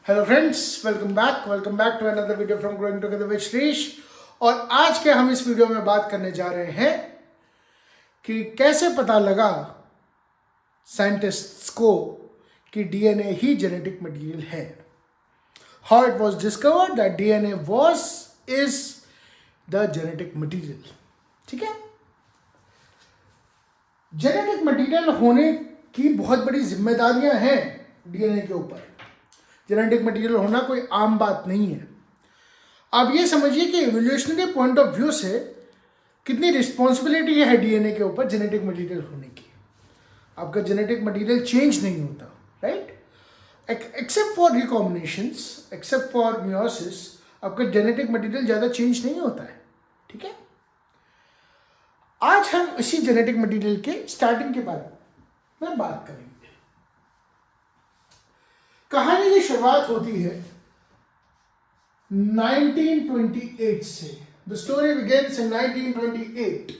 Hello friends, welcome back to another video from growing together with Shrish. और आज के हम इस वीडियो में बात करने जा रहे हैं कि कैसे पता लगा साइंटिस्ट्स को कि डीएनए ही जेनेटिक मटेरियल है। How it was discovered that DNA is the genetic material. ठीक है, जेनेटिक मटेरियल होने की बहुत बड़ी जिम्मेदारियां हैं डीएनए के ऊपर। जेनेटिक मटेरियल होना कोई आम बात नहीं है। आप ये समझिए कि इवोल्यूशनरी पॉइंट ऑफ व्यू से कितनी रिस्पॉन्सिबिलिटी है डीएनए के ऊपर जेनेटिक मटेरियल होने की। आपका जेनेटिक मटेरियल चेंज नहीं होता, right? Except for recombinations, except for meiosis, आपका जेनेटिक मटेरियल ज़्यादा चेंज नहीं होता है। ठीक है, आज हम इसी जेनेटिक मटेरियल के स्टार्टिंग के बारे में बात करेंगे। कहानी की शुरुआत होती है 1928 से। The story begins in 1928।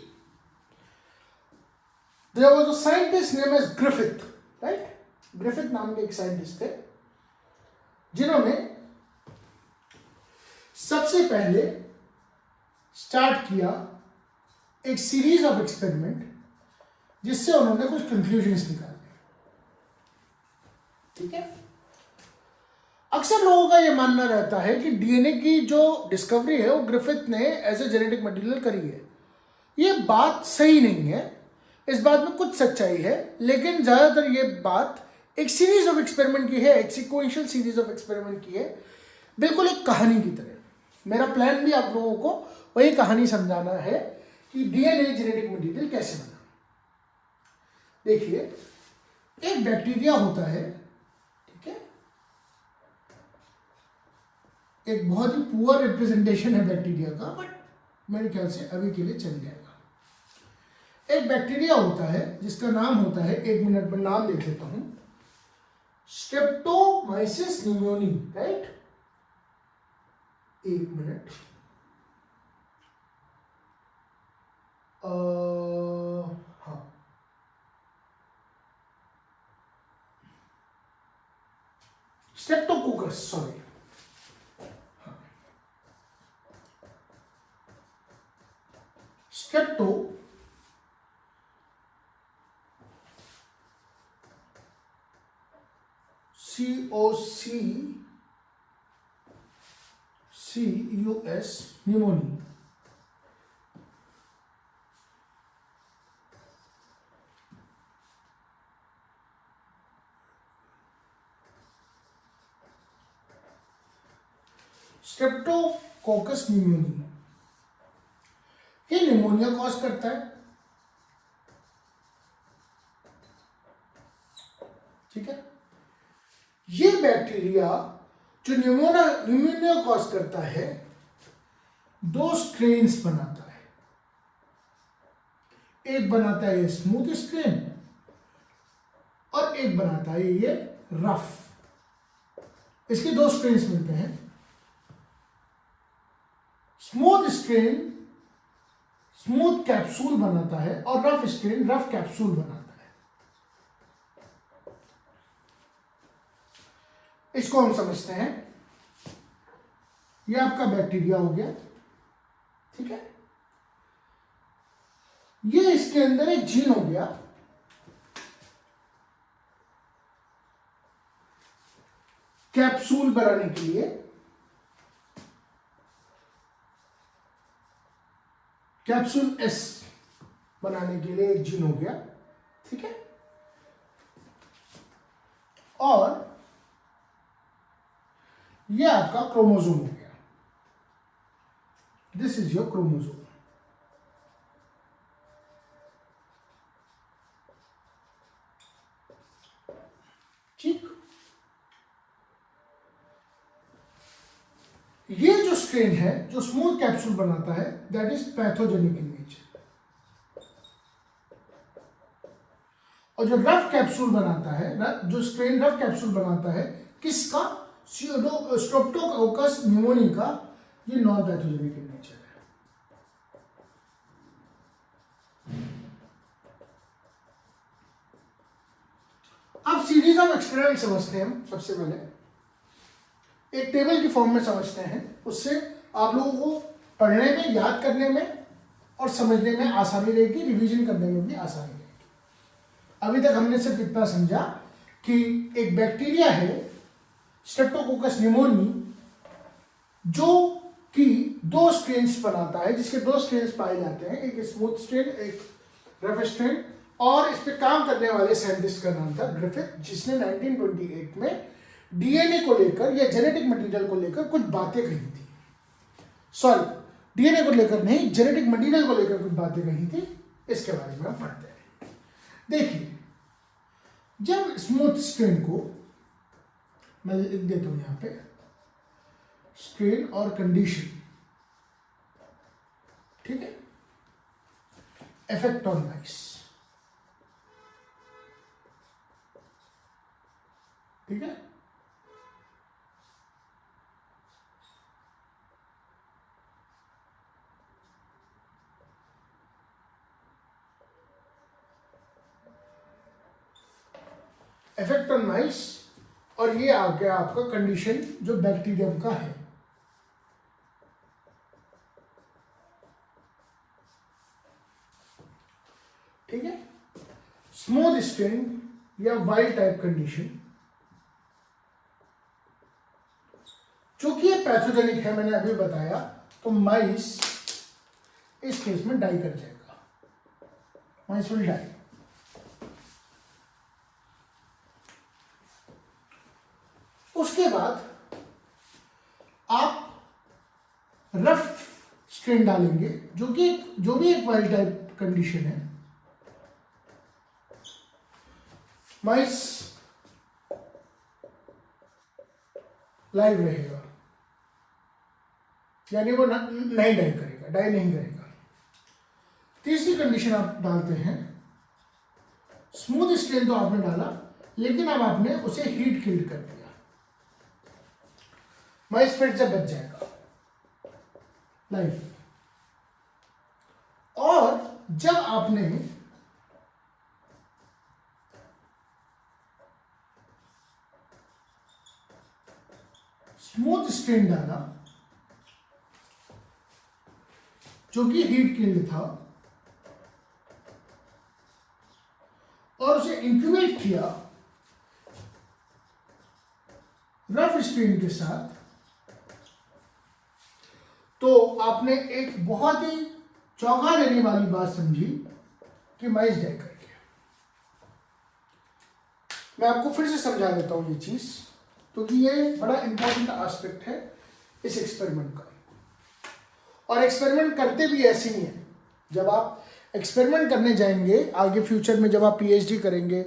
There was a scientist name as Griffith, right? Griffith नाम के एक साइंटिस्ट थे जिन्होंने सबसे पहले स्टार्ट किया एक सीरीज ऑफ एक्सपेरिमेंट जिससे उन्होंने कुछ कंक्लूजन्स निकाले। ठीक है, अक्सर लोगों का यह मानना रहता है कि डीएनए की जो डिस्कवरी है वो ग्रिफिथ ने एज ए जेनेटिक मटेरियल करी है। यह बात सही नहीं है, इस बात में कुछ सच्चाई है, लेकिन ज़्यादातर ये बात एक सीरीज ऑफ एक्सपेरिमेंट की है, एक सीक्वेंशियल सीरीज ऑफ एक्सपेरिमेंट की है, बिल्कुल एक कहानी की तरह। मेरा प्लान भी आप लोगों को वही कहानी समझाना है कि डीएनए जेनेटिक मटेरियल कैसे बना। देखिए, एक बैक्टीरिया होता है, ठीक है? एक बहुत ही पुअर रिप्रेजेंटेशन है बैक्टीरिया का, बट मेरे ख्याल से अभी के लिए चल जाएगा। एक बैक्टीरिया होता है जिसका नाम होता है, एक मिनट में नाम लिख लेता हूं, स्ट्रेप्टोमाइसिस न्यूमोनी, राइट? एक मिनट। हाँ, Streptococcus, sorry. Strepto COCCUS pneumoniae. Streptococcus pneumoniae ये निमोनिया कॉज करता है। ठीक है, ये बैक्टीरिया जो निमोनिया कॉज करता है, दो स्ट्रेन्स बनाता है। एक बनाता है ये स्मूथ स्ट्रेन और एक बनाता है ये रफ। इसके दो स्ट्रेन्स मिलते हैं। स्मूथ स्ट्रेन स्मूथ कैप्सूल बनाता है और रफ स्ट्रेन रफ कैप्सूल बनाता है। इसको हम समझते हैं, ये आपका बैक्टीरिया हो गया। ठीक है, ये इसके अंदर एक जीन हो गया, कैप्सूल बनाने के लिए। कैप्सूल एस बनाने के लिए एक जीन हो गया। ठीक है, और यह आपका क्रोमोसोम हो गया। This is your chromosome. ठीक, ये जो स्ट्रेन है जो स्मूथ कैप्सूल बनाता है, that is pathogenic in nature. और जो रफ कैप्सूल बनाता है, जो स्ट्रेन रफ कैप्सूल बनाता है, किसका? स्ट्रेप्टोकोकस न्यूमोनी का, ये नॉन पैथोजेनिक इन नेचर है। अब सीरीज ऑफ एक्सपेरिमेंट समझते हैं हम। सबसे पहले एक टेबल की फॉर्म में समझते हैं, उससे आप लोगों को पढ़ने में, याद करने में और समझने में आसानी रहेगी, रिवीजन करने में भी आसानी रहेगी। अभी तक हमने सिर्फ इतना समझा कि एक बैक्टीरिया है स्ट्रेप्टोकोकस निमोनियाe, जो कि 2 स्ट्रेन्स बनाता है, जिसके 2 स्ट्रेन्स पाए जाते हैं, एक स्मूथ स्ट्रेन, एक रफ स्ट्रेन। और इस पे काम करने वाले साइंटिस्ट का नाम था ग्रिफिथ, जिसने 1928 में डीएनए को लेकर या जेनेटिक मटेरियल को लेकर कुछ बातें कही थी। सॉरी, डीएनए को लेकर नहीं, जेनेटिक मटेरियल को लेकर कुछ बातें कही थी। इसके बारे में हम पढ़ते हैं। देखिए, जब स्मूथ स्ट्रेन को मैं लिख देता हूं यहां पे, स्ट्रेन और कंडीशन, ठीक है, इफेक्ट ऑन माइस, ठीक है, इफेक्ट ऑन माइस, और ये आ गया आपका कंडीशन जो बैक्टीरियम का है। ठीक है, स्मूथ स्ट्रेन या वाइल्ड टाइप कंडीशन, चूंकि ये पैथोजेनिक है, मैंने अभी बताया, तो माइस इस केस में डाई कर जाएगा, माइस विल डाई। उसके बाद आप रफ स्ट्रेन डालेंगे, जो भी एक वाइल्ड टाइप कंडीशन है। माइस लाइव रहेगा, यानी वो नहीं डाई करेगा, डाई नहीं करेगा। तीसरी कंडीशन आप डालते हैं, स्मूथ स्ट्रेन तो आपने डाला, लेकिन अब आपने उसे हीट किल्ड कर दिया, माइस फिर से बच जाएगा लाइफ। और जब आपने स्मूथ स्ट्रेन डाला, जो कि हीट किल्ड था, और उसे इंक्यूबेट किया रफ स्ट्रेन के साथ, तो आपने एक बहुत ही चौंका देने वाली बात समझी कि माइस डाई कर गया। मैं आपको फिर से समझा देता हूं ये चीज, क्योंकि ये बड़ा इंपॉर्टेंट एस्पेक्ट है इस एक्सपेरिमेंट का। और एक्सपेरिमेंट करते भी ऐसे ही है। जब आप एक्सपेरिमेंट करने जाएंगे आगे फ्यूचर में, जब आप पीएचडी करेंगे,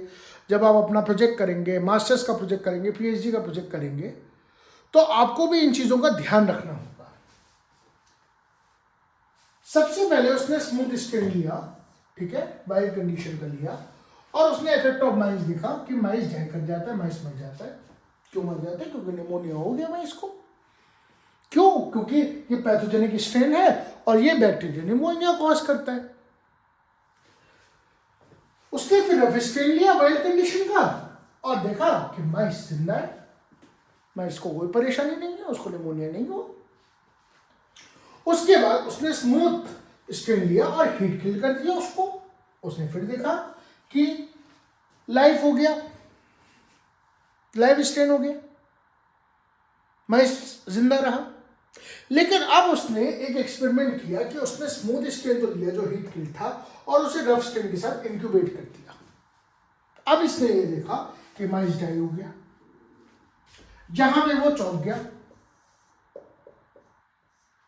जब आप अपना प्रोजेक्ट करेंगे, मास्टर्स का प्रोजेक्ट करेंगे, पीएचडी का प्रोजेक्ट करेंगे, तो आपको भी इन चीजों का ध्यान रखना होगा। सबसे पहले उसने स्मूथ स्ट्रेन लिया, ठीक है, वाइल्ड कंडीशन का लिया, और उसने इफेक्ट ऑफ माइस देखा कि माइस डाई कर जाता है, माइस मर जाता है। क्यों मर जाता है? क्योंकि निमोनिया हो गया माइस को। क्यों? क्योंकि ये पैथोजेनिक स्ट्रेन है और ये बैक्टीरिया निमोनिया कॉज करता है। उसने फिर रफ स्ट्रेन लिया वाइल्ड कंडीशन का और देखा कि माइस जिंदा है, माइस को कोई परेशानी नहीं है, उसको निमोनिया नहीं हो। उसके बाद उसने स्मूथ स्ट्रेन लिया और हीट किल कर दिया उसको। उसने फिर देखा कि लाइफ हो गया, लाइव स्ट्रेन हो गया, माइस जिंदा रहा। लेकिन अब उसने एक एक्सपेरिमेंट किया कि उसने स्मूथ स्ट्रेन तो लिया जो हीट किल था और उसे रफ स्ट्रेन के साथ इंक्यूबेट कर दिया। अब इसने ये देखा कि माइस डाई हो गया। जहां पे वो चौंक गया,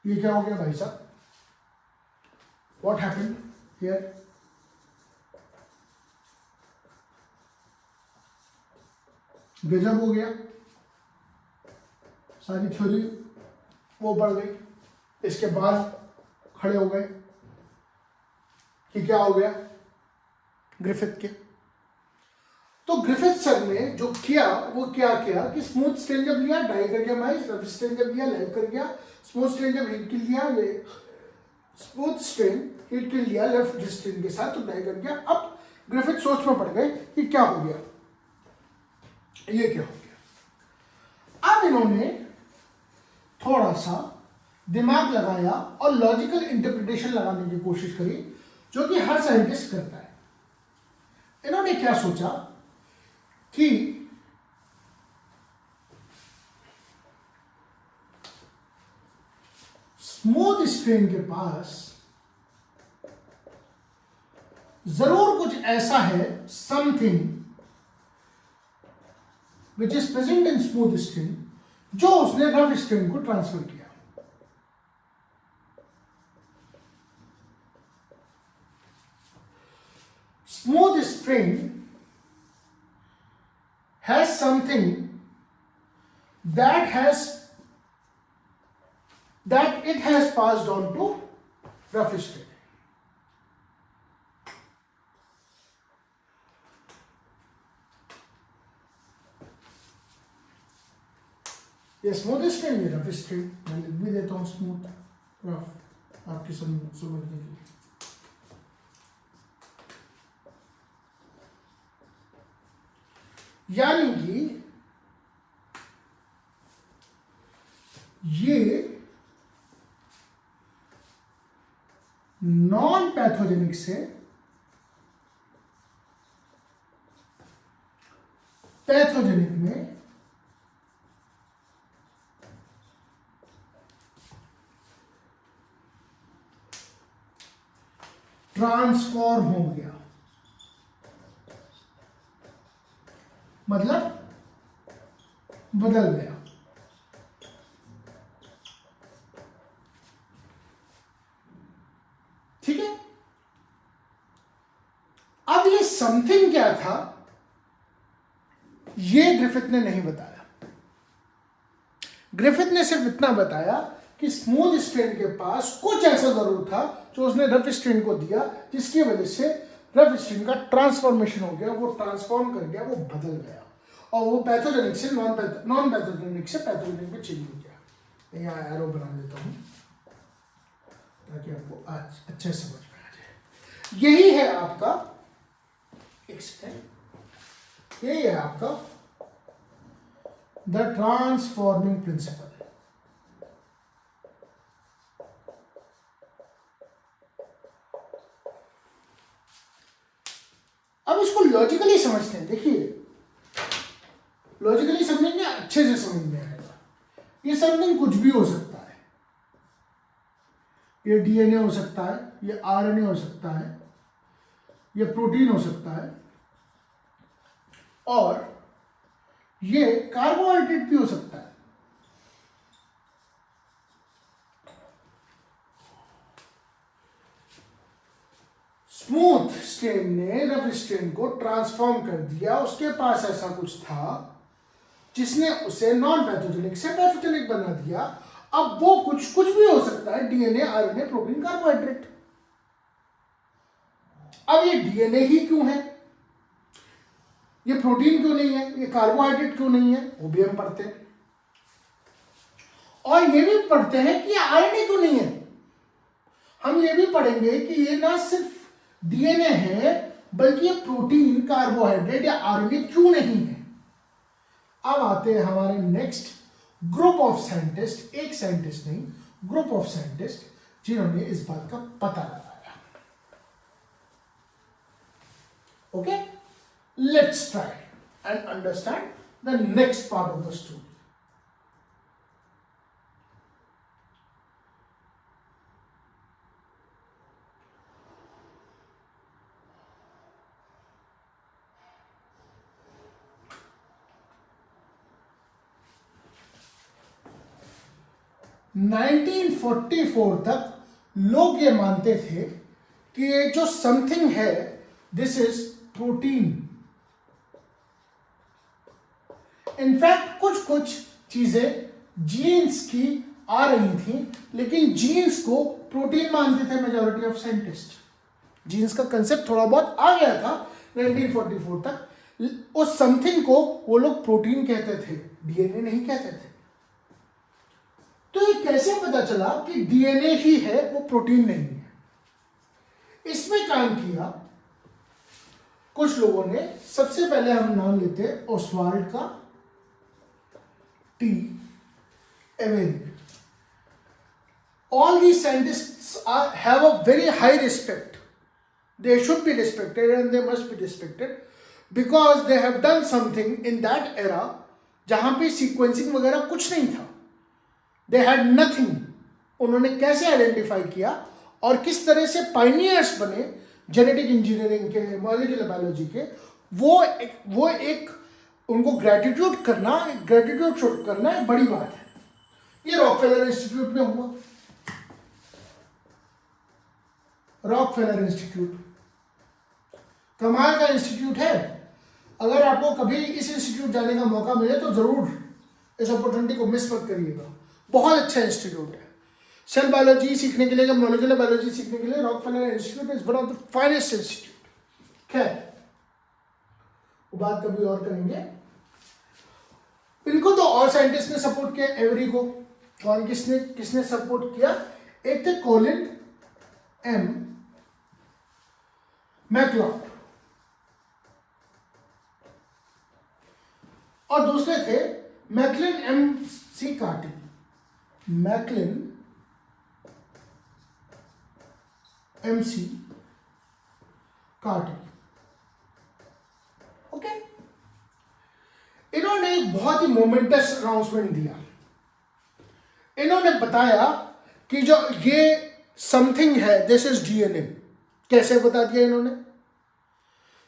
ये क्या हो गया भाई साहब, व्हाट हैपेंड हियर? गजब हो गया, सारी थ्योरी वो बढ़ गई। इसके बाद खड़े हो गए कि क्या हो गया ग्रिफिथ के। तो ग्रिफिथ सर ने जो किया वो क्या किया कि स्मूथ स्ट्रेन जब लिया डाई कर गया माइस, रफ स्ट्रेन जब लिया लाइव कर गया, स्मूथ स्ट्रेन जब हीट किल लिया, ये स्मूथ स्ट्रेन हीट किल लिया लेफ्ट स्ट्रेन के साथ, तो डाई कर गया। अब ग्रिफिथ सोच में पड़ गए कि क्या हो गया, ये क्या हो गया। अब इन्होंने थोड़ा सा दिमाग लगाया और लॉजिकल इंटरप्रिटेशन लगाने की कोशिश करी, जो कि हर साइंटिस्ट करता है। इन्होंने क्या सोचा कि स्मूथ स्ट्रेन के पास जरूर कुछ ऐसा है, something which is present in smooth strain, जो उसने रफ स्ट्रेन को ट्रांसफर किया। Smooth strain has something that it has passed on to rough strain. ये स्मूथ स्ट्रेन, ये रफ स्ट्रेन। मैं लिख भी देता हूं स्मूथ रफ आपकी समझने के लिए। यानी कि ये नॉन पैथोजेनिक से पैथोजेनिक में ट्रांसफॉर्म हो गया, मतलब बदल गया। ठीक है, अब ये समथिंग क्या था, ये ग्रिफिथ ने नहीं बताया। ग्रिफिथ ने सिर्फ इतना बताया कि स्मूथ स्ट्रेन के पास कुछ ऐसा जरूर था जो उसने रफ स्ट्रेन को दिया, जिसकी वजह से रफ स्ट्रेन का ट्रांसफॉर्मेशन हो गया, वो ट्रांसफॉर्म कर गया, वो बदल गया, और वो पैथोजेनिक से नॉन पैथोजेनिक से पैथोजेनिक में चेंज हो गया। यहाँ एरो बना देता हूं ताकि आपको आज अच्छे समझ में आ जाए। यही है आपका, यही है आपका द ट्रांसफॉर्मिंग प्रिंसिपल। अब इसको लॉजिकली समझते हैं। देखिए, लॉजिकली समझेंगे, अच्छे से समझ में आएगा। ये समथिंग कुछ भी हो सकता है, ये डीएनए हो सकता है, ये आरएनए हो सकता है, ये प्रोटीन हो सकता है, और ये कार्बोहाइड्रेट भी हो सकता है। स्मूथ स्ट्रेन ने रफ स्ट्रेन को ट्रांसफॉर्म कर दिया। उसके पास ऐसा कुछ था जिसने उसे नॉन पैथोजेनिक से पैथोजेनिक बना दिया। अब वो कुछ भी हो सकता है, डीएनए, आरएनए, प्रोटीन, कार्बोहाइड्रेट। अब ये डीएनए ही क्यों है, ये प्रोटीन क्यों नहीं है, ये कार्बोहाइड्रेट क्यों नहीं है, वो भी हम पढ़ते हैं। और ये भी पढ़ते हैं कि आरएनए क्यों नहीं है। हम ये भी पढ़ेंगे कि ये ना सिर्फ डीएनए है, बल्कि ये प्रोटीन, कार्बोहाइड्रेट या आरएनए क्यों नहीं है। अब आते हैं हमारे नेक्स्ट ग्रुप ऑफ साइंटिस्ट, एक साइंटिस्ट नहीं, ग्रुप ऑफ साइंटिस्ट, जिन्होंने इस बात का पता लगाया। Okay, let's try and understand the next part of the story. Nineteen 1944 तक लोग ये मानते थे कि ये जो समथिंग है, दिस इज प्रोटीन। इनफैक्ट कुछ चीजें जीन्स की आ रही थी, लेकिन जीन्स को प्रोटीन मानते थे मेजॉरिटी ऑफ साइंटिस्ट। जीन्स का कंसेप्ट थोड़ा बहुत आ गया था 1944 तक। उस समथिंग को वो लोग प्रोटीन कहते थे, डीएनए नहीं कहते थे। तो ये कैसे पता चला कि डीएनए ही है, वो प्रोटीन नहीं है। इसमें काम किया कुछ लोगों ने। सबसे पहले हम नाम लेते हैं ओस्वाल्ड का, T Avery. all these scientists have a very high respect. They should be respected and they must be respected because they have done something in that era जहाँ पे सीक्वेंसिंग वगैरह कुछ नहीं था. They had nothing. उन्होंने कैसे identify किया और किस तरह से पाइनियर्स बने जेनेटिक इंजीनियरिंग के, मॉलिक्यूलर बायोलॉजी के, वो एक उनको ग्रेटिट्यूड करना एक बड़ी बात है. ये रॉकफेलर इंस्टीट्यूट में हुआ. रॉकफेलर इंस्टीट्यूट कमाल का इंस्टीट्यूट है. अगर आपको कभी इस इंस्टीट्यूट जाने का मौका मिले तो जरूर इस अपॉर्चुनिटी को मिस मत करिएगा. बहुत अच्छा इंस्टीट्यूट है. सेल बायोलॉजी सीखने के लिए, मॉलिक्यूलर बायोलॉजी सीखने के लिए Rockefeller institute is one of the finest institute. खैर, वो बात कभी और करेंगे. इनको तो और साइंटिस्ट ने सपोर्ट किया, एवरी को. और किसने सपोर्ट किया? एक थे कॉलिन एम मैकलॉड और दूसरे थे Maclyn M C Carty. Maclyn M C Carty. Okay. इन्होंने एक बहुत ही मोमेंटस अनाउंसमेंट दिया. इन्होंने बताया कि जो ये समथिंग है, दिस इज डीएनए. कैसे बता दिया इन्होंने?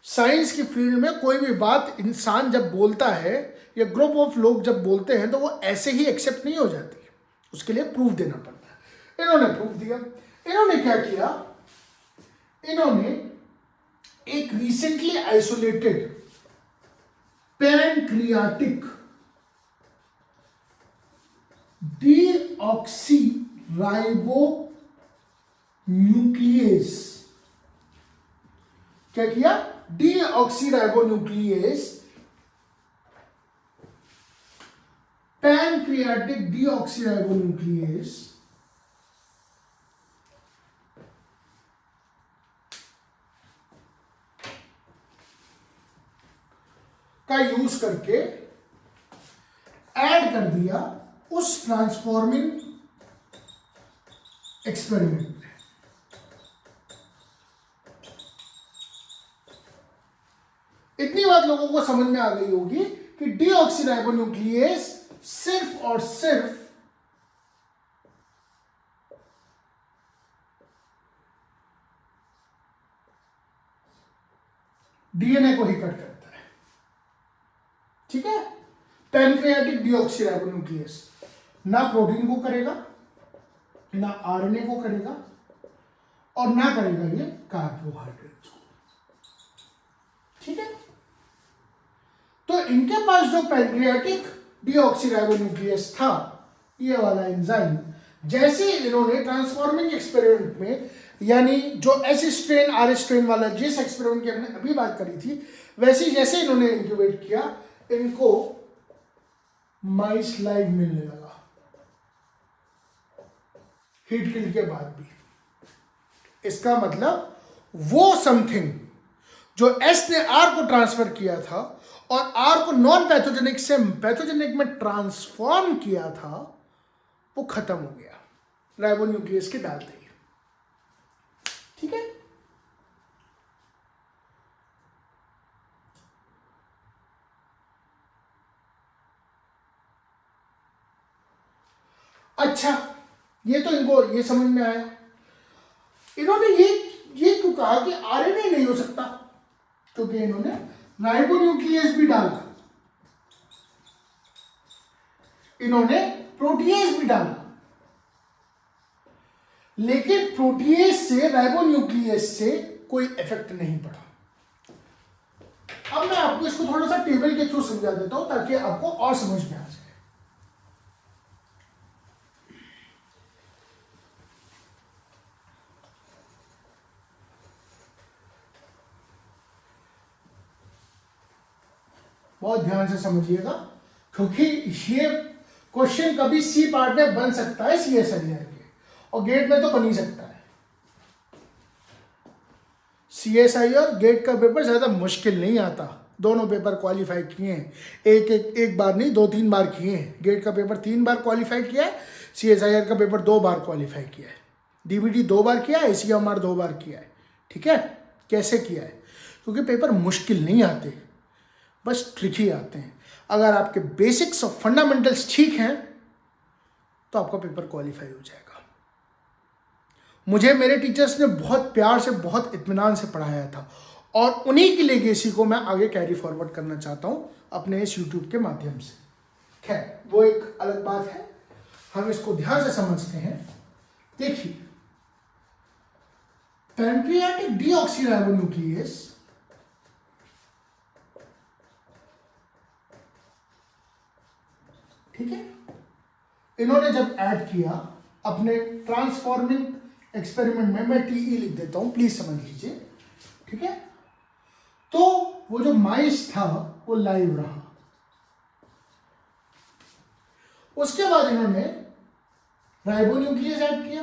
साइंस की फील्ड में कोई भी बात इंसान जब बोलता है या ग्रुप ऑफ लोग जब बोलते हैं तो वो ऐसे ही एक्सेप्ट नहीं हो जाती, उसके लिए प्रूफ देना पड़ता है. इन्होंने प्रूफ दिया. इन्होंने क्या किया? इन्होंने एक रिसेंटली आइसोलेटेड पैनक्रियाटिक डीऑक्सीराइबोन्यूक्लियेज, क्या किया? डीऑक्सीराइबोन्यूक्लियेज, पैनक्रियाटिक डीऑक्सीराइबोन्यूक्लियेज का यूज करके ऐड कर दिया उस ट्रांसफॉर्मिंग एक्सपेरिमेंट में. इतनी बात लोगों को समझ में आ गई होगी कि डीऑक्सीराइबोन्यूक्लियेज सिर्फ और सिर्फ डीएनए को ही कट करता है. ठीक है. पैनक्रियाटिक डीऑक्सीराइबोन्यूक्लियेज ना प्रोटीन को करेगा, ना आरएनए को करेगा, और ना करेगा ये कार्बोहाइड्रेट को. ठीक है. तो इनके पास जो पैनक्रियाटिक डीऑक्सीराइबोन्यूक्लियेज था, ये वाला एंजाइम, जैसे इन्होंने ट्रांसफॉर्मिंग एक्सपेरिमेंट में, यानी जो एस स्ट्रेन आर स्ट्रेन वाला जिस एक्सपेरिमेंट की हमने अभी बात करी थी, वैसे जैसे इन्होंने इंक्यूबेट किया, इनको माइस लाइव मिलने लगा हीट किल के बाद भी. इसका मतलब वो समथिंग जो एस ने आर को ट्रांसफर किया था और आर को नॉन पैथोजेनिक से पैथोजेनिक में ट्रांसफॉर्म किया था, वो खत्म हो गया राइबोन्यूक्लियस के डालते ही. ठीक है. अच्छा, ये तो इनको ये समझ में आया. इन्होंने ये क्यों कहा कि आरएनए नहीं हो सकता? क्योंकि इन्होंने राइबोन्यूक्लियस भी डाला, इन्होंने प्रोटीएज भी डाला, लेकिन प्रोटीएज से राइबोन्यूक्लियस से कोई इफेक्ट नहीं पड़ा. अब मैं आपको इसको थोड़ा सा टेबल के थ्रू समझा देता हूं ताकि आपको और समझ में आ जाए. बहुत ध्यान से समझिएगा, क्योंकि ये क्वेश्चन कभी सी पार्ट में बन सकता है सीएसआईआर के, और गेट में तो बन ही सकता है. सीएसआईआर गेट का पेपर ज्यादा मुश्किल नहीं आता. दोनों पेपर क्वालिफाई किए हैं, एक बार नहीं 2-3 बार किए हैं. गेट का पेपर 3 बार क्वालिफाई किया है, CSIR का पेपर 2 बार क्वालिफाई किया है, DBT 2 बार किया है, ACMR 2 बार किया है। ठीक है, कैसे किया है? क्योंकि पेपर मुश्किल नहीं आते, बस ट्रिकी आते हैं। अगर आपके बेसिक्स और फंडामेंटल्स ठीक हैं तो आपका पेपर क्वालिफाई हो जाएगा। मुझे मेरे टीचर्स ने बहुत प्यार से, बहुत इत्मीनान से पढ़ाया था, और उन्हीं की लेगेसी को मैं आगे कैरी फॉरवर्ड करना चाहता हूं अपने इस यूट्यूब के माध्यम से। खैर, वो एक अलग बात है, हम इसको ध्यान से समझते हैं। देखिए, पैनक्रियाटिक डीऑक्सीराइबोन्यूक्लियस ठीक है, इन्होंने जब ऐड किया अपने ट्रांसफॉर्मिंग एक्सपेरिमेंट में, मैं TE लिख देता हूं, प्लीज समझ लीजिए। ठीक है, तो वो जो माइस था वो लाइव रहा। उसके बाद इन्होंने राइबोन्यूक्लियस ऐड किया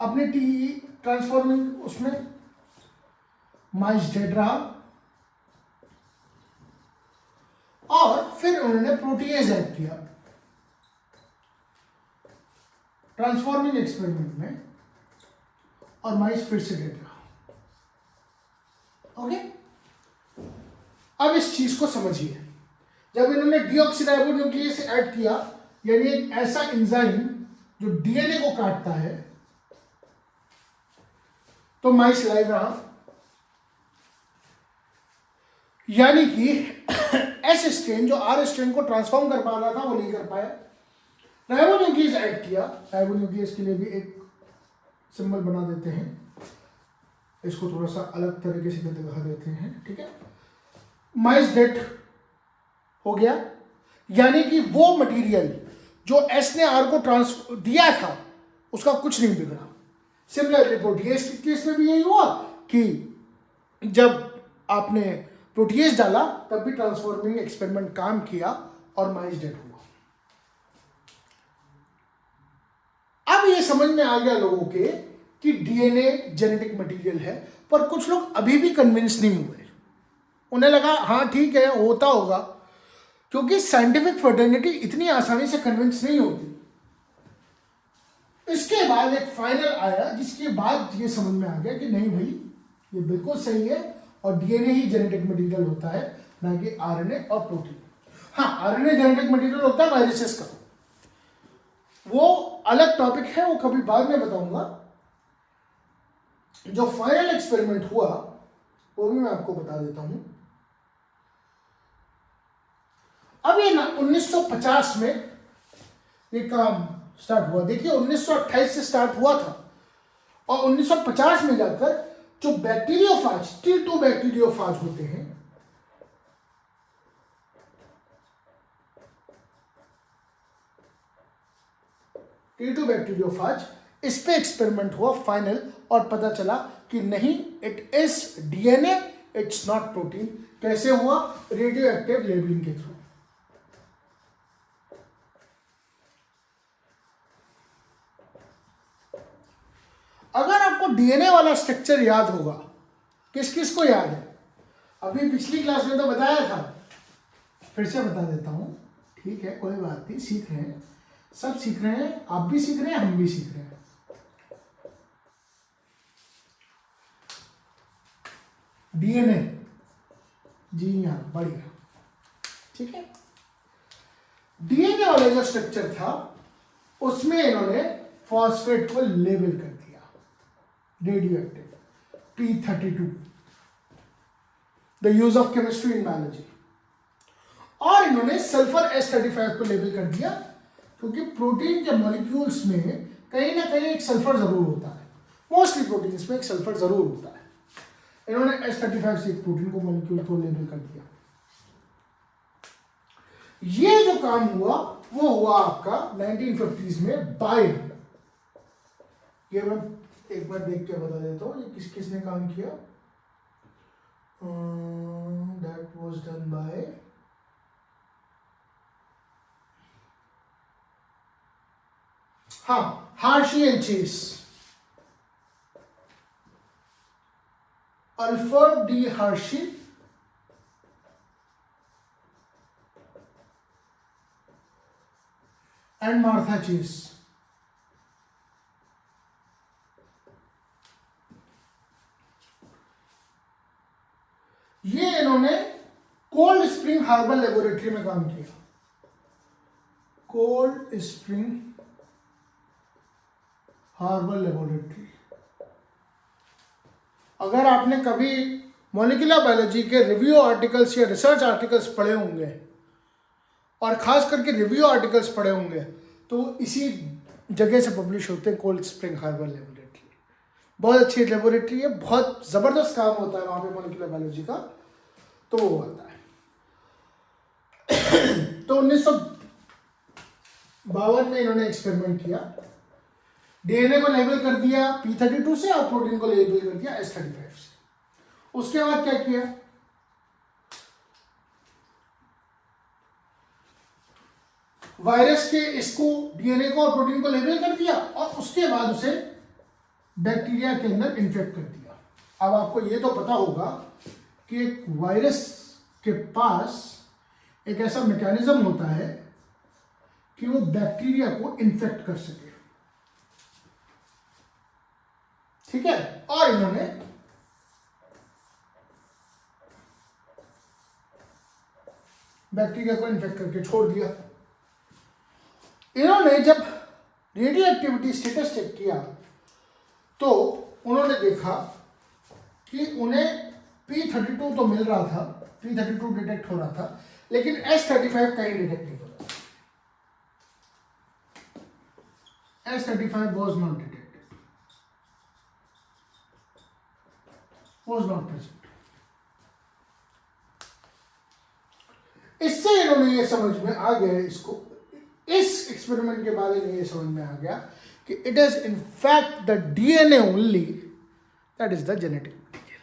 अपने TE ट्रांसफॉर्मिंग उसमें, माइस डेड रहा, और फिर उन्होंने प्रोटीएज ऐड किया ट्रांसफॉर्मिंग एक्सपेरिमेंट में, और माइस फिर से डेड रहा। ओके, अब इस चीज को समझिए। जब इन्होंने डीऑक्सीराइबोन्यूक्लियस ऐड किया, यानी एक ऐसा एंजाइम जो DNA को काटता है, तो माइस लाइव रहा, यानी कि S स्ट्रेन जो R स्ट्रेन को ट्रांसफॉर्म कर पा रहा था वो नहीं कर पाया। राइबोन्यूक्लियस ऐड किया, राइबोन्यूक्लियस के लिए भी एक सिंबल बना देते हैं, इसको थोड़ा सा अलग तरीके से दिखा देते हैं। ठीक है, माइस डेड हो गया, यानी कि वो मटेरियल जो S ने R को ट्रांसफर दिया था उसका कुछ नहीं बिगड़ा। सिमिलरली प्रोटीएज के केस में भी यही हुआ कि जब आपने प्रोटीएज डाला तब भी ट्रांसफॉर्मिंग एक्सपेरिमेंट काम किया और माइस डेड हुआ। अब ये समझ में आ गया लोगों के कि DNA जेनेटिक मटेरियल है, पर कुछ लोग अभी भी कन्विंस नहीं हुए। उन्हें लगा हाँ ठीक है, होता होगा, क्योंकि साइंटिफिक फर्टर्निटी इतनी आसानी से कन्विंस नहीं होती। इसके बाद एक फाइनल आया जिसके बाद ये समझ में आ गया कि नहीं भाई, ये बिल्कुल सही है, और DNA ही जेनेटिक मटेरियल होता है, ना कि RNA और प्रोटीन। हाँ, RNA जेनेटिक मटेरियल होता है वायरसेस का, वो अलग टॉपिक है, वो कभी बाद में बताऊंगा। जो फाइनल एक्सपेरिमेंट हुआ वो भी मैं आपको बता देता हूं। अब ये ना 1950 में ये काम स्टार्ट हुआ। देखिए, 1928 से स्टार्ट हुआ था, और 1950 में जाकर जो बैक्टीरियोफाज, T2 बैक्टीरियोफाज होते हैं, T2 बैक्टीरियोफाज, इस पे एक्सपेरिमेंट हुआ फाइनल, और पता चला कि नहीं, it is DNA, it's not protein. कैसे हुआ? रेडियो एक्टिव लेबलिंग के थ्रू। अगर आपको DNA वाला स्ट्रक्चर याद होगा, किस किस को याद है? अभी पिछली क्लास में तो बताया था, फिर से बता देता हूं। ठीक है, कोई बात नहीं, सीख रहे हैं, सब सीख रहे हैं, आप भी सीख रहे हैं, हम भी सीख रहे हैं। DNA, जी हाँ, बढ़िया। ठीक है, DNA वाला जो स्ट्रक्चर था उसमें इन्होंने फॉस्फेट को लेबल कर दिया radio active, P32, the use of chemistry in biology. और इन्होंने सल्फर S35 को लेबल कर दिया, क्योंकि प्रोटीन के मॉलिक्यूल्स में कहीं ना कहीं एक सल्फर जरूर होता है, मोस्टली प्रोटीन्स में एक सल्फर जरूर होता है। इन्होंने S35 से एक प्रोटीन को, मॉलिक्यूल को लेबल कर दिया। ये जो काम हुआ वो हुआ आपका 1950s में बाय, ये मैं एक बार देख के बता देता हूं, ये किस किसने काम किया। That was done by Hershey and Chase, Alfred D Hershey and Martha Chase. ये इन्होंने कोल्ड स्प्रिंग हार्बर लेबोरेटरी में काम किया। Cold Spring Harbor Laboratory. अगर आपने कभी मॉलिक्यूलर बायोलॉजी के रिव्यू आर्टिकल्स या रिसर्च आर्टिकल्स पढ़े होंगे और खास करके रिव्यू आर्टिकल्स पढ़े होंगे तो इसी जगह से पब्लिश होते हैं, कोल्ड स्प्रिंग हार्बर लेबोरेटरी। बहुत अच्छी लेबोरेटरी है, बहुत ज़बरदस्त काम होता है वहाँ पे मॉलिक्यूलर बायोलॉजी का, तो वो आता है। तो 1952 में इन्होंने एक्सपेरिमेंट किया, डीएनए को लेबल कर दिया P32 से और प्रोटीन को लेबल कर दिया S35 से। उसके बाद क्या किया, वायरस के इसको डीएनए को और प्रोटीन को लेबल कर दिया और उसके बाद उसे बैक्टीरिया के अंदर इन्फेक्ट कर दिया। अब आपको ये तो पता होगा कि एक वायरस के पास एक ऐसा मैकेनिज्म होता है कि वो बैक्टीरिया को इन्फेक्ट कर सके, ठीक है। और इन्होंने बैक्टीरिया को इन्फेक्ट करके छोड़ दिया। इन्होंने जब रेडियो एक्टिविटी स्टेटस चेक किया तो उन्होंने देखा कि उन्हें P32 तो मिल रहा था, P32 डिटेक्ट हो रहा था, लेकिन S35 कहीं डिटेक्ट नहीं हो रहा। S35 was not detected, was not present। इससे इन्होंने ये समझ में आ गया, इसको इस एक्सपेरिमेंट के बारे में ये समझ में आ गया कि it is in fact the DNA only that is the genetic material.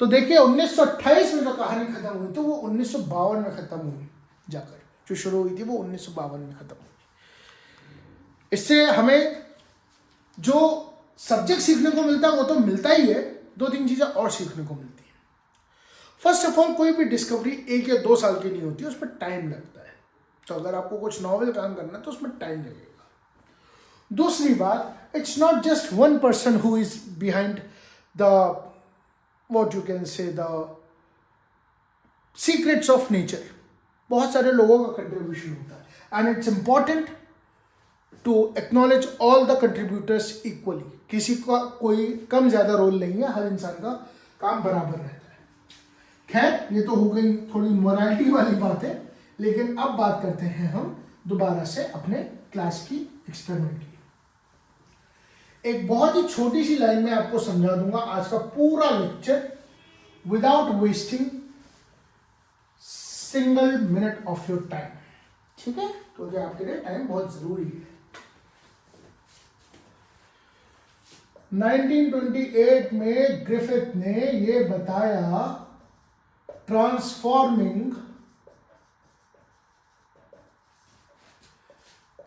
तो देखिए 1928 में जो कहानी खत्म हुई तो वो 1952 में खत्म हुई, जाकर जो शुरू हुई थी वो 1952 में खत्म हुई। इससे हमें जो सब्जेक्ट सीखने को मिलता है वो तो मिलता ही है, दो तीन चीजें और सीखने को मिलती है। फर्स्ट ऑफ ऑल, कोई भी डिस्कवरी 1 या 2 साल की नहीं होती, उसमें टाइम लगता है। तो अगर आपको कुछ नॉवेल काम करना है तो उसमें टाइम लगेगा। दूसरी बात, it's not just one person who is behind the what you can say the secrets of nature. बहुत सारे लोगों का कंट्रीब्यूशन होता है and it's important to acknowledge all the contributors equally. किसी का कोई कम ज्यादा रोल नहीं है, हर इंसान का काम बराबर रहता है। खैर, ये तो हो गई थोड़ी मोरालिटी वाली बात है, लेकिन अब बात करते हैं हम दोबारा से अपने क्लास की एक्सपेरिमेंट की। एक बहुत ही छोटी सी लाइन में आपको समझा दूंगा आज का पूरा lecture without wasting single minute of your time, ठीक है। तो ये आपके लिए टाइम बहुत जरूरी है। 1928 में ग्रिफिथ ने ये बताया, ट्रांसफॉर्मिंग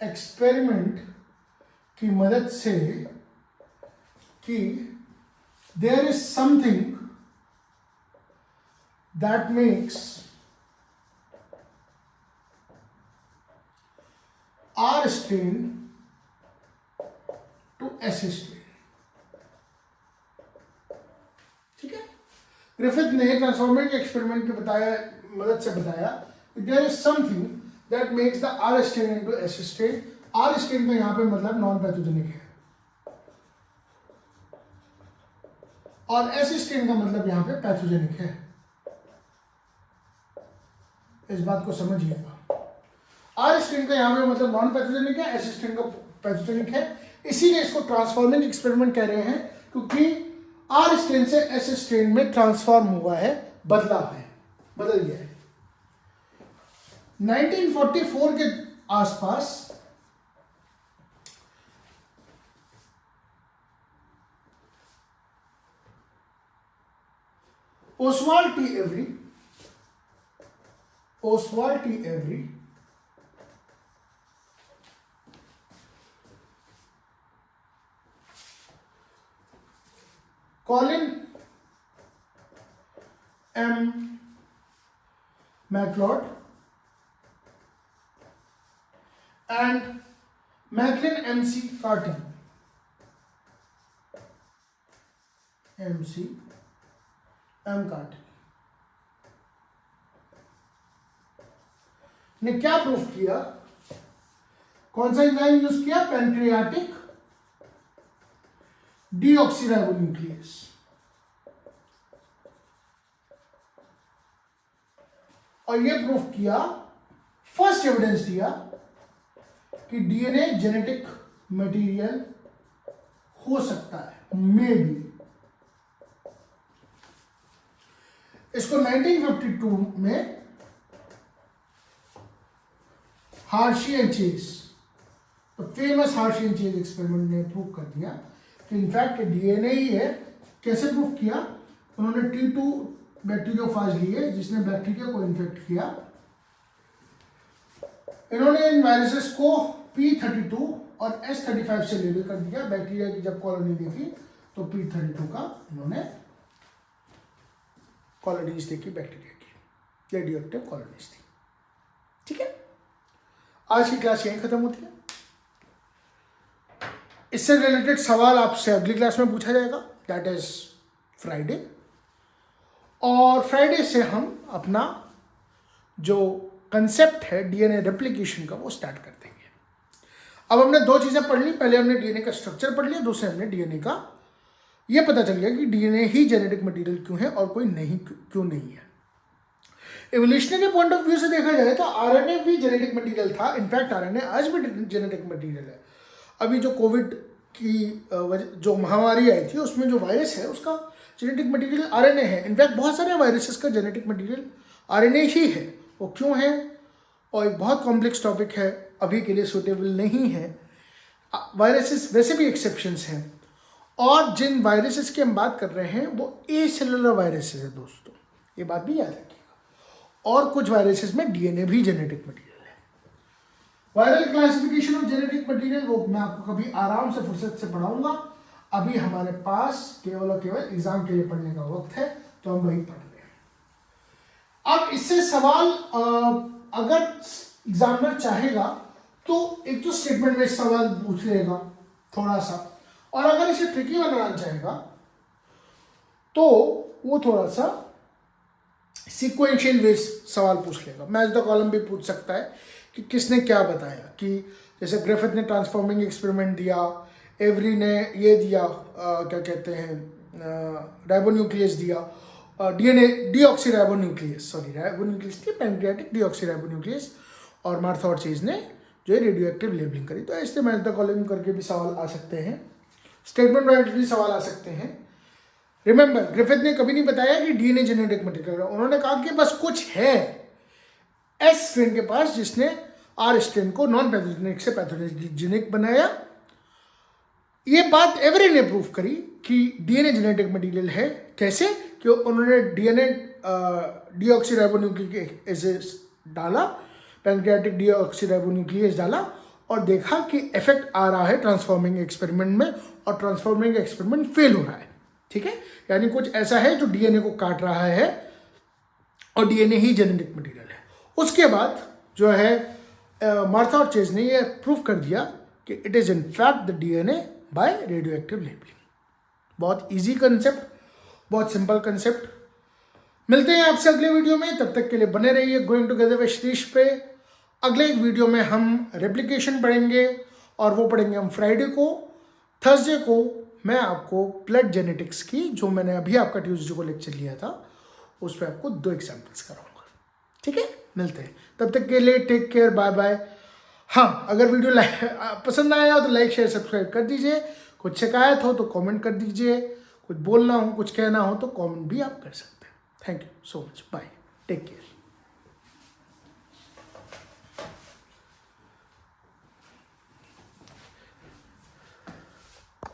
एक्सपेरिमेंट की मदद से कि there is something that makes R strain to S strain, ठीक है। ग्रिफिथ ने ट्रांसफॉर्मेंट एक्सपेरिमेंट की मदद से बताया there is something that makes the R strain into S strain। R strain का यहाँ पे मतलब नॉन पैथोजेनिक है और S strain का मतलब यहाँ पे पैथोजेनिक है। इस बात को समझिएगा। R strain का यहाँ पे मतलब नॉन पैथोजेनिक है, S strain का पैथोजेनिक है, इसीलिए इसको ट्रांसफॉर्मिंग एक्सपेरिमेंट कह रहे हैं, क्योंकि R strain से S strain में ट्रांसफॉर्म हुआ है, बदल गया है। 1944 के आसपास Oswald T Avery Colin M MacLeod and Macklin MC Carty. MC M Carty ने क्या प्रूफ किया? कौन सा एंजाइम यूज किया? पैनक्रियाटिक डीऑक्सीराइबोन्यूक्लियस। और ये प्रूफ किया, फर्स्ट एविडेंस दिया कि डीएनए जेनेटिक मटेरियल हो सकता है, मे बी। इसको 1952 में हार्शी एंड चेज, तो फेमस हार्शी एंड चेज एक्सपेरिमेंट ने प्रूव कर दिया कि इनफैक्ट डीएनए ही है। कैसे प्रूव किया? उन्होंने T2 बैक्टीरियोफाज लिए जिसने बैक्टीरिया को इन्फेक्ट किया। इन्होंने इन वायरसेस को P32 और S35 से लेबल कर दिया। बैक्टीरिया की जब कॉलोनी देखी तो P32 का इन्होंने कॉलोनीज देखी, बैक्टीरिया की रेडियोएक्टिव कॉलोनीज थी। ठीक है, आज की क्लास यहीं खत्म होती है। इससे रिलेटेड सवाल आपसे अगली क्लास में पूछा जाएगा, दैट इज फ्राइडे। और फ्राइडे से हम अपना जो कंसेप्ट है डीएनए रेप्लिकेशन का वो स्टार्ट कर देंगे। अब हमने दो चीजें पढ़ ली। पहले हमने डीएनए का स्ट्रक्चर पढ़ लिया, दूसरे हमने डीएनए का ये पता चल गया कि डीएनए ही जेनेटिक मटेरियल क्यों है और कोई नहीं क्यों नहीं है। एवोल्यूशनरी पॉइंट ऑफ व्यू से देखा जाए तो आरएनए भी जेनेटिक मटेरियल था। इनफैक्ट आरएनए आज भी जेनेटिक मटेरियल है। अभी जो कोविड की जो महामारी आई थी उसमें जो वायरस है उसका जेनेटिक मटेरियल आरएनए है। इनफैक्ट बहुत सारे वायरसेस का जेनेटिक मटेरियल आरएनए ही है। वो क्यों है और एक बहुत कॉम्प्लेक्स टॉपिक है, अभी के लिए सूटेबल नहीं है। वायरसेस वैसे भी एक्सेप्शंस हैं, और जिन वायरसेस की हम बात कर रहे हैं वो ए सेलुलर वायरसेस है दोस्तों, ये बात भी याद रखिएगा। और कुछ वायरसेस में डीएनए भी जेनेटिक मटेरियल है। Viral classification of genetic material वो मैं आपको कभी आराम से फुर्सत से पढ़ाऊंगा। अभी हमारे पास केवल और केवल एग्जाम के लिए पढ़ने का वक्त है, तो हम वही पढ़ रहे हैं। अब इससे सवाल अगर एग्जामिनर चाहेगा तो एक तो स्टेटमेंट बेस्ड सवाल पूछ लेगा थोड़ा सा, और अगर इसे ट्रिकी बनाना चाहेगा तो वो थोड़ा सा सीक्वेंशियल बेस्ड सवाल पूछ लेगा। मैच द कॉलम भी पूछ सकता है कि किसने क्या बताया, कि जैसे ग्रिफिथ ने ट्रांसफॉर्मिंग एक्सपेरिमेंट दिया, एवरी ने ये दिया क्या कहते हैं राइबोन्यूक्लियस दिया, डीएनए डीऑक्सीराइबोन्यूक्लियस, सॉरी राइबोन्यूक्लियस नहीं, पैनक्रियाटिक डीऑक्सीराइबोन्यूक्लियस, और मार्था और चेज ने जो है रेडियोएक्टिव लेबलिंग करी। तो ऐसे मैच द कॉलम करके भी सवाल आ सकते हैं, स्टेटमेंट वाइज भी सवाल आ सकते हैं। रिमेंबर, ग्रिफिथ ने कभी नहीं बताया कि डीएनए जेनेटिक मटेरियल है। उन्होंने कहा कि बस कुछ है एस स्ट्रेन के पास जिसने आर स्ट्रेन को नॉन पैथोजेनिक से पैथोजेनिक बनाया। ये बात एवरी ने प्रूव करी कि डीएनए जेनेटिक मटेरियल है। कैसे? कि उन्होंने डीएनए डीऑक्सीराइबोन्यूक्लिक एसिड डाला, पैनक्रियाटिक डीऑक्सीराइबोन्यूक्लियस डाला, और देखा कि इफेक्ट आ रहा है ट्रांसफॉर्मिंग एक्सपेरिमेंट में, और ट्रांसफॉर्मिंग एक्सपेरिमेंट फेल हो रहा है। ठीक है, यानी कुछ ऐसा है जो डीएनए को काट रहा है और डीएनए ही जेनेटिक मटेरियल है। उसके बाद जो है मार्था और चेज ने ये प्रूव कर दिया कि it is in fact the DNA by radioactive labelling. बहुत इजी कंसेप्ट, बहुत सिंपल कंसेप्ट। मिलते हैं आपसे अगले वीडियो में, तब तक के लिए बने रहिए गोइंग टुगेदर विद श्रीश पे। अगले एक वीडियो में हम रेप्लिकेशन पढ़ेंगे, और वो पढ़ेंगे हम फ्राइडे को। थर्सडे को मैं आपको ब्लड जेनेटिक्स की, जो मैंने अभी आपका ट्यूसडे को लेक्चर लिया था, उस पर आपको 2 एग्जाम्पल्स कराऊंगा। ठीक है, मिलते हैं, तब तक के लिए टेक केयर, बाय बाय। हाँ, अगर वीडियो पसंद आया हो तो लाइक शेयर सब्सक्राइब कर दीजिए। कुछ शिकायत हो तो कमेंट कर दीजिए, कुछ बोलना हो कुछ कहना हो तो कमेंट भी आप कर सकते हैं। Thank you so much, bye, take care.